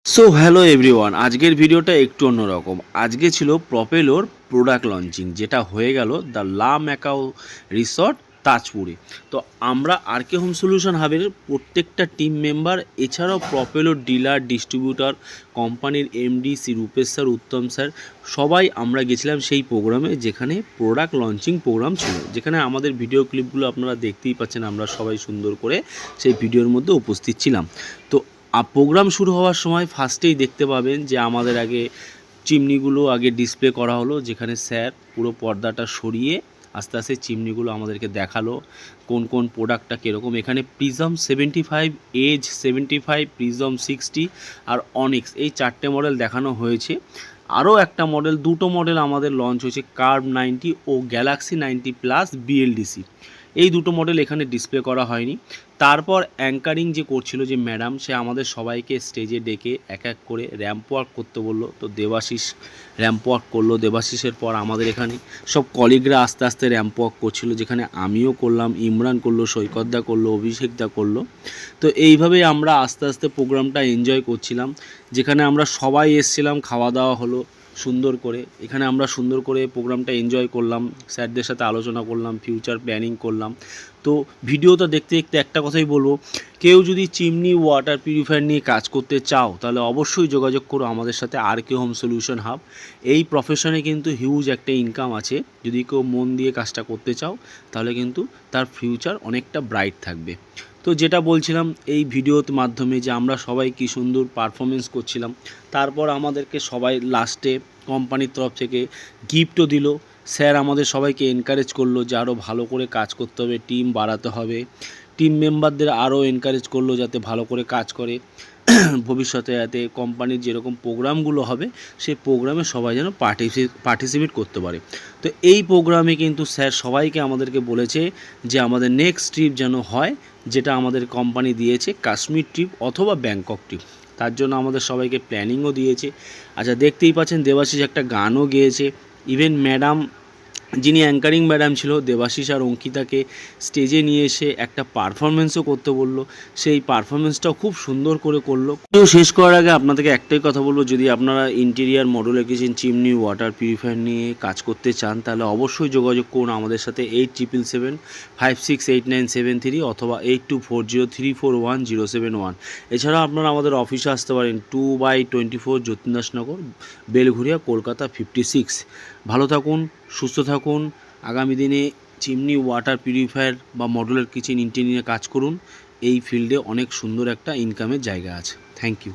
So hello everyone, আজকের ভিডিওটা একটু অন্যরকম। আজকে ছিল প্রপেলোর প্রোডাক্ট লঞ্চিং, যেটা হয়ে গেল দ্য লা ম্যাকাও রিসর্ট তাজপুরে। তো আমরা আরকে হোম সলিউশন হাবের প্রত্যেকটা টিম মেম্বার, এছাড়াও প্রপেলোর ডিলার ডিস্ট্রিবিউটর কোম্পানির এমডি শ্রী রূপেশ স্যার, উত্তম স্যার, সবাই আমরা গেছিলাম সেই প্রোগ্রামে, যেখানে প্রোডাক্ট লঞ্চিং প্রোগ্রাম ছিল, যেখানে আমাদের ভিডিও ক্লিপগুলো আপনারা দেখতেই পাচ্ছেন। আমরা সবাই সুন্দর করে সেই ভিডিওর মধ্যে উপস্থিত ছিলাম। তো প্রোগ্রাম শুরু হওয়ার সময় ফার্স্টেই দেখতে পাবেন যে আমাদের আগে চিমনিগুলো আগে ডিসপ্লে করা হলো, যেখানে স্যার পুরো পর্দাটা সরিয়ে আস্তে আস্তে চিমনিগুলো আমাদেরকে দেখালো কোন কোন প্রোডাক্টটা কীরকম। এখানে প্রিজম 75, এজ 75, প্রিজম 60 আর অনিক্স, এই চারটে মডেল দেখানো হয়েছে। আরও একটা মডেল, দুটো মডেল আমাদের লঞ্চ হয়েছে, কার্ভ 90 ও গ্যালাক্সি 90 প্লাস বিএলডিসি। এই দুটো মডেল এখানে ডিসপ্লে করা হয়নি। তারপর অ্যাঙ্কারিং যে করছিল যে ম্যাডাম, সে আমাদের সবাইকে স্টেজে ডেকে এক এক করে র্যাম্প ওয়াক করতে বললো। তো দেবাশিস র্যাম্প ওয়াক করলো। দেবাশিসের পর আমাদের এখানে সব কলিগরা আস্তে আস্তে র্যাম্প ওয়াক করছিল, যেখানে আমিও করলাম, ইমরান করলো, সৈকতদা করলো, অভিষেকদা করলো। তো এইভাবেই আমরা আস্তে আস্তে প্রোগ্রামটা এনজয় করছিলাম, যেখানে আমরা সবাই এসছিলাম, খাওয়া দাওয়া হলো সুন্দর করে। এখানে আমরা সুন্দর করে প্রোগ্রামটা এনজয় করলাম, স্যারদের সাথে আলোচনা করলাম, ফিউচার প্ল্যানিং করলাম। তো ভিডিওটা দেখতে দেখতে একটা কথাই বলবো, কেউ যদি চিমনি ওয়াটার পিউরিফায়ার নিয়ে কাজ করতে চাও, তাহলে অবশ্যই যোগাযোগ করো আমাদের সাথে, আরকে হোম সলিউশন হাব। এই প্রফেশনে কিন্তু হিউজ একটা ইনকাম আছে। যদি কেউ মন দিয়ে কাজটা করতে চাও, তাহলে কিন্তু তার ফিউচার অনেকটা ব্রাইট থাকবে। তো যেটা বলছিলাম এই ভিডিওর মাধ্যমে, যে আমরা সবাই কী সুন্দর পারফরমেন্স করছিলাম। তারপর আমাদেরকে সবাই লাস্টে কোম্পানির তরফ থেকে গিফটও দিল। স্যার আমাদের সবাইকে এনকারেজ করলো যে আরও ভালো করে কাজ করতে হবে, টিম বাড়াতে হবে। টিম মেম্বারদের আরও এনকারেজ করলো যাতে ভালো করে কাজ করে, ভবিষ্যতে যাতে কোম্পানির যেরকম প্রোগ্রামগুলো হবে সেই প্রোগ্রামে সবাই যেন পার্টিসিপেট করতে পারে। তো এই প্রোগ্রামে কিন্তু স্যার সবাইকে আমাদেরকে বলেছে যে আমাদের নেক্সট ট্রিপ যেন হয়, যেটা আমাদের কোম্পানি দিয়েছে, কাশ্মীর ট্রিপ অথবা ব্যাংকক ট্রিপ। তার জন্য আমাদের সবাইকে প্ল্যানিংও দিয়েছে। আচ্ছা, দেখতেই পাচ্ছেন দেবাশিস একটা গানও গেয়েছে। ইভেন ম্যাডাম, যিনি অ্যাঙ্কারিং ম্যাডাম ছিল, দেবাশিস আর অঙ্কিতাকে স্টেজে নিয়ে এসে একটা পারফরমেন্সও করতে বললো। সেই পারফরমেন্সটাও খুব সুন্দর করে করলো। তো শেষ করার আগে আপনাদেরকে একটাই কথা বলবো, যদি আপনারা interior modular kitchen chimney water purifier নিয়ে কাজ করতে চান, তাহলে অবশ্যই যোগাযোগ করুন আমাদের সাথে 8777 568973 অথবা 8240341071। এছাড়াও আপনারা আমাদের অফিসে আসতে পারেন, 2/24 যতীন্দাসনগর, বেলঘুরিয়া, কলকাতা 56। ভালো থাকুন, সুস্থ থাকুন। আগামী দিনে চিমনি ওয়াটার পিউরিফায়ার বা মডুলার কিচেন ইন্টেরিয়ারে কাজ করুন। এই ফিল্ডে অনেক সুন্দর একটা ইনকামের জায়গা আছে। Thank you.